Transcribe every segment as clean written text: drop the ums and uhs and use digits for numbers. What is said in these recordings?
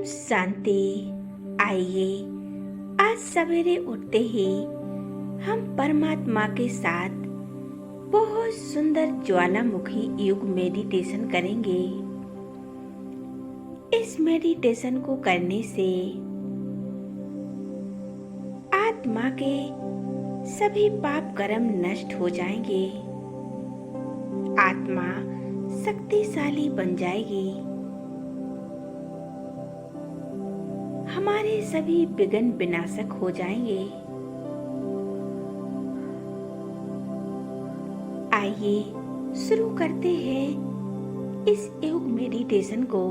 शांति। आइए आज सवेरे उठते ही हम परमात्मा के साथ बहुत सुंदर ज्वालामुखी युग मेडिटेशन करेंगे। इस मेडिटेशन को करने से आत्मा के सभी पाप कर्म नष्ट हो जाएंगे। आत्मा शक्तिशाली बन जाएगी। हमारे सभी विघ्न विनाशक हो जाएंगे। आइए शुरू करते हैं इस योग मेडिटेशन को।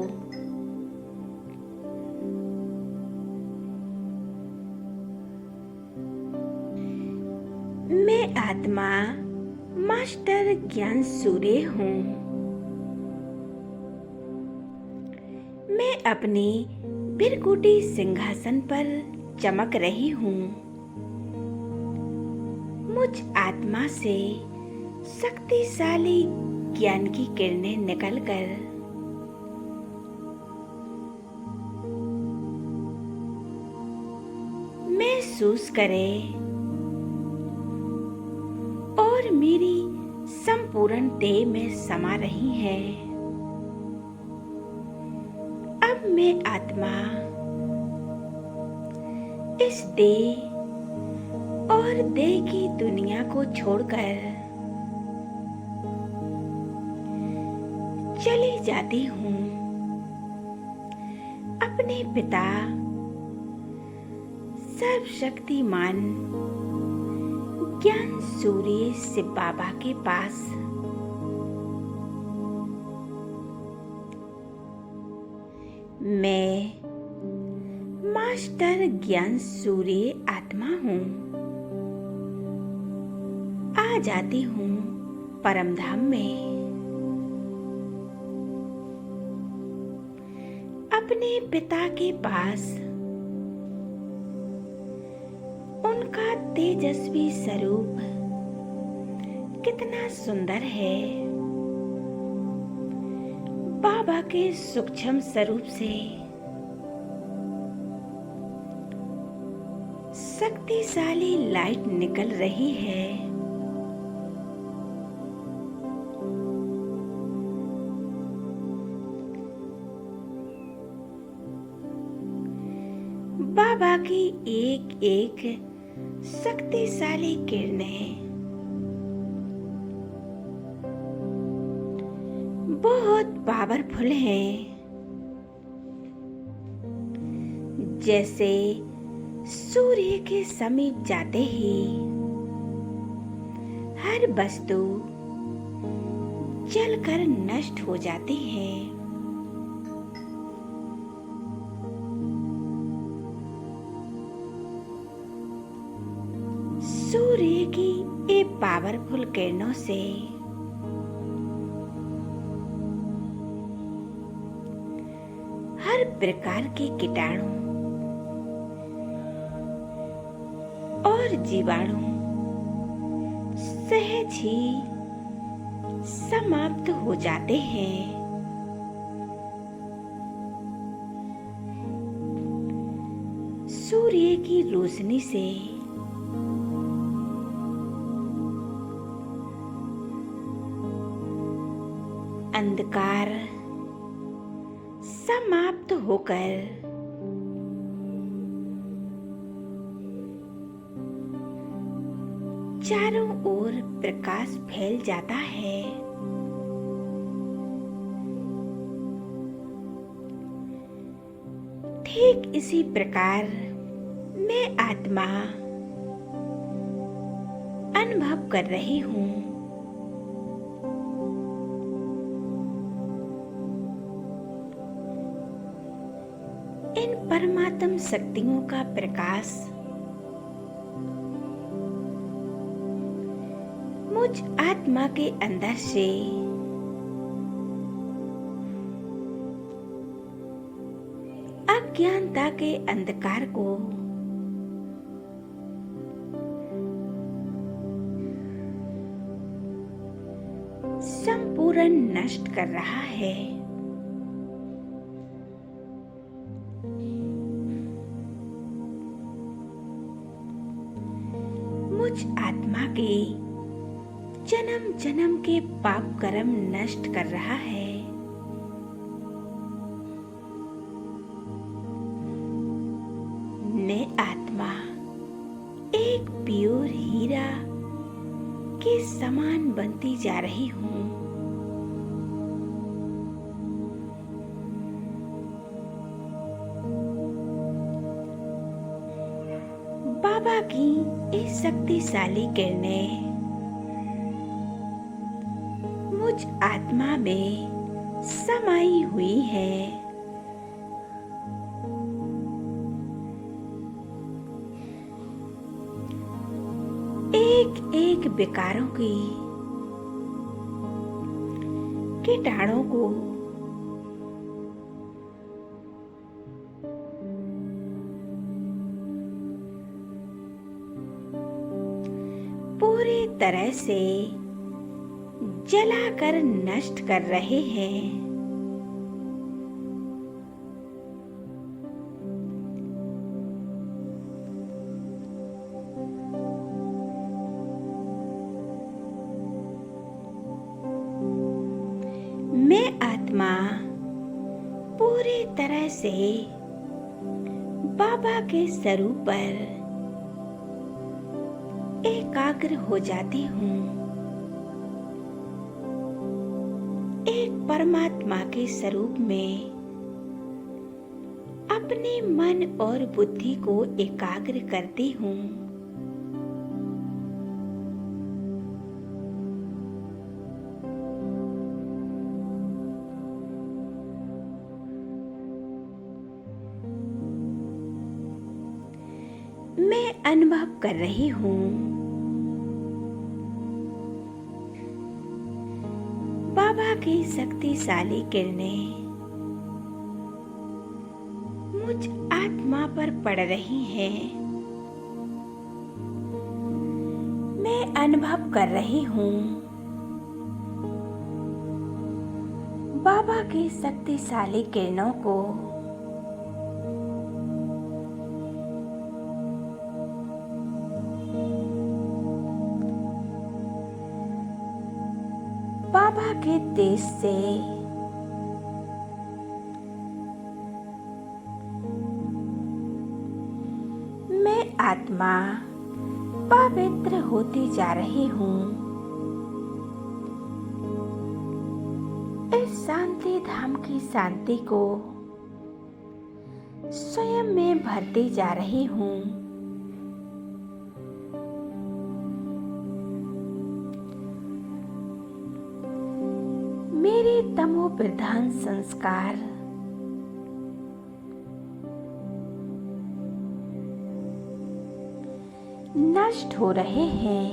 मैं आत्मा मास्टर ज्ञान सूर्य हूँ। मैं अपनी भृकुटी सिंहासन पर चमक रही हूँ। मुझ आत्मा से शक्तिशाली ज्ञान की किरणें निकलकर महसूस करें और मेरी संपूर्ण देह में समा रही है। अब मैं आत्मा इस देह और देह की दुनिया को छोड़कर चली जाती हूँ अपने पिता सर्वशक्तिमान ज्ञान सूर्य शिव बाबा के पास। मैं मास्टर ज्ञान सूर्य आत्मा हूँ। आ जाती हूँ परम धाम में। अपने पिता के पास उनका तेजस्वी स्वरूप कितना सुंदर है। बाबा के सूक्ष्म स्वरूप से शक्तिशाली लाइट निकल रही है। बाबा की एक एक शक्तिशाली किरणें बहुत पावरफुल हैं। जैसे सूर्य के समीप जाते ही हर वस्तु जलकर नष्ट हो जाती है। सूर्य की ये पावरफुल किरणों से हर प्रकार के कीटाणु और जीवाणु सहज ही समाप्त हो जाते हैं। सूर्य की रोशनी से अंधकार समाप्त होकर चारों ओर प्रकाश फैल जाता है। ठीक इसी प्रकार मैं आत्मा अनुभव कर रही हूँ। इन परमात्म शक्तियों का प्रकाश मुझ आत्मा के अंदर से अज्ञानता के अंधकार को संपूर्ण नष्ट कर रहा है। मुझ आत्मा के जन्म जन्म के पाप कर्म नष्ट कर रहा है। मैं आत्मा एक प्योर हीरा के समान बनती जा रही हूँ। बाबा की इस शक्तिशाली किरणें मुझ आत्मा में समाई हुई है। एक एक विकारों की कीटाणुओं को पूरी तरह से जलाकर नष्ट कर रहे हैं। मैं आत्मा पूरी तरह से बाबा के स्वरूप पर एकाग्र हो जाती हूँ। एक परमात्मा के स्वरूप में अपने मन और बुद्धि को एकाग्र करती हूँ। मैं अनुभव कर रही हूँ बाबा की शक्तिशाली किरणें मुझ आत्मा पर पड़ रही हैं। मैं अनुभव कर रही हूँ बाबा की शक्तिशाली किरणों को बाबा के तेज से मैं आत्मा पवित्र होती जा रही हूँ। इस शांति धाम की शांति को स्वयं में भरती जा रही हूँ। मेरे तमो प्रधान संस्कार नष्ट हो रहे हैं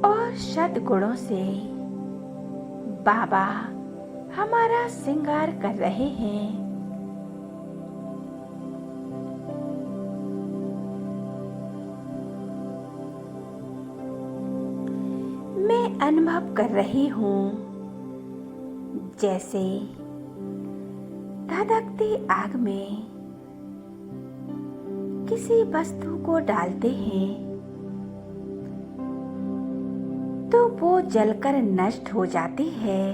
और सद्गुणों से बाबा हमारा श्रृंगार कर रहे हैं। मैं अनुभव कर रही हूँ जैसे धधकती आग में किसी वस्तु को डालते हैं तो वो जलकर नष्ट हो जाती है।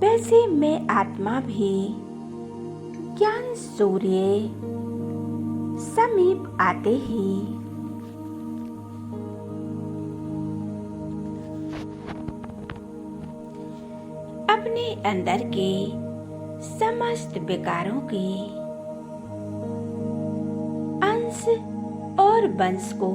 वैसे मैं आत्मा भी ज्ञान सूर्य समीप आते ही अपने अंदर के समस्त विकारों के अंश और वंश को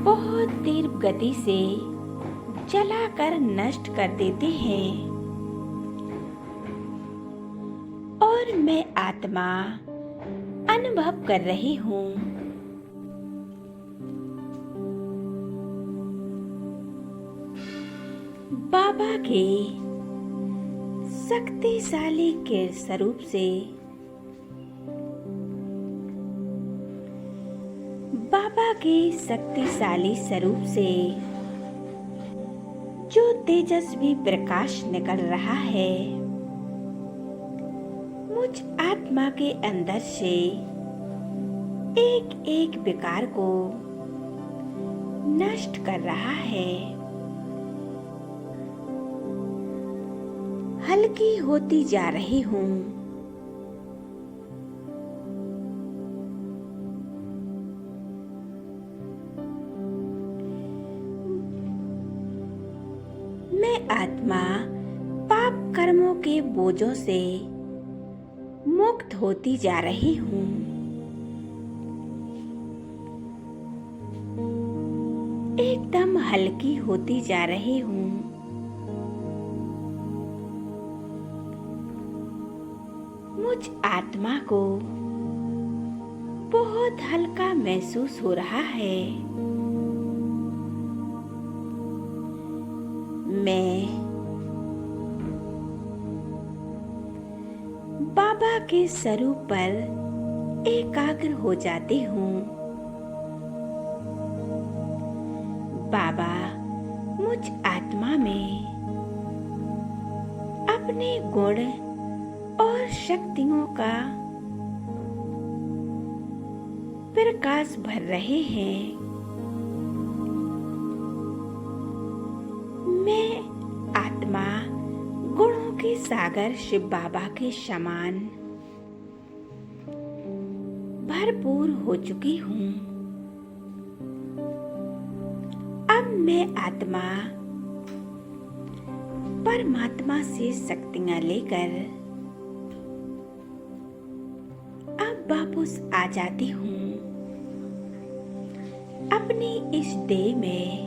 बहुत तीव्र गति से जलाकर नष्ट कर देते हैं और मैं आत्मा अनुभव कर रही हूँ बाबा के शक्तिशाली के स्वरूप से बाबा के शक्तिशाली स्वरूप से जो तेजस्वी प्रकाश निकल रहा है, मुझ आत्मा के अंदर से एक एक विकार को नष्ट कर रहा है। हल्की होती जा रही हूँ। मैं आत्मा पाप कर्मों के बोझों से मुक्त होती जा रही हूँ। एकदम हल्की होती जा रही हूँ। मुझ आत्मा को बहुत हल्का महसूस हो रहा है। मैं बाबा के स्वरूप पर एकाग्र हो जाती हूँ। बाबा मुझ आत्मा में अपने गुण और शक्तियों का प्रकाश भर रहे हैं। मैं आत्मा गुणों के सागर शिव बाबा के समान भरपूर हो चुकी हूँ। अब मैं आत्मा परमात्मा से शक्तियाँ लेकर अब वापस आ जाती हूँ अपनी इस देह में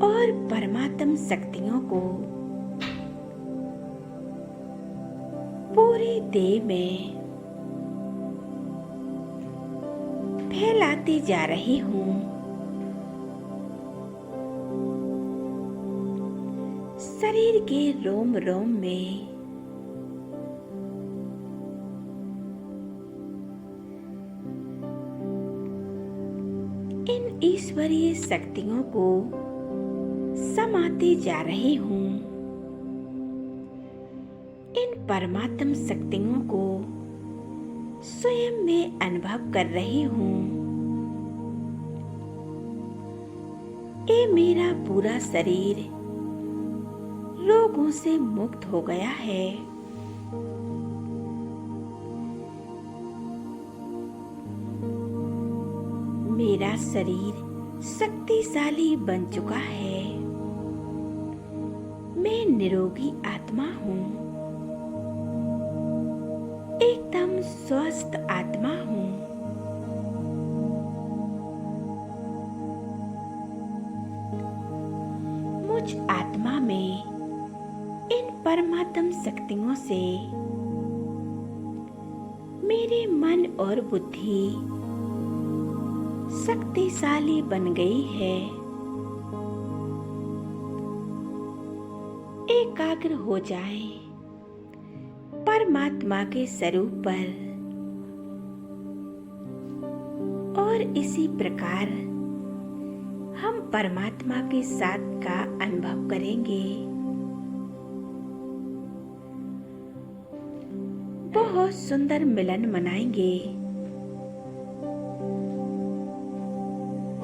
और परमात्म शक्तियों को पूरी देह में फैलाती जा रही हूँ। शरीर के रोम रोम में इन ईश्वरीय शक्तियों को समाती जा रही हूँ। इन परमात्म शक्तियों को स्वयं में अनुभव कर रही हूँ। ये मेरा पूरा शरीर रोगों से मुक्त हो गया है। मेरा शरीर शक्तिशाली बन चुका है। मैं निरोगी आत्मा हूँ। एकदम स्वस्थ आत्मा हूँ। मुझ आत्मा में इन परमात्म शक्तियों से मेरे मन और बुद्धि शक्तिशाली बन गई है। एकाग्र हो जाए परमात्मा के स्वरूप पर और इसी प्रकार हम परमात्मा के साथ का अनुभव करेंगे। बहुत सुंदर मिलन मनाएंगे।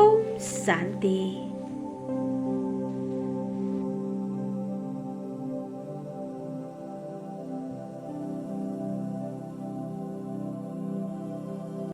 ओम शांति।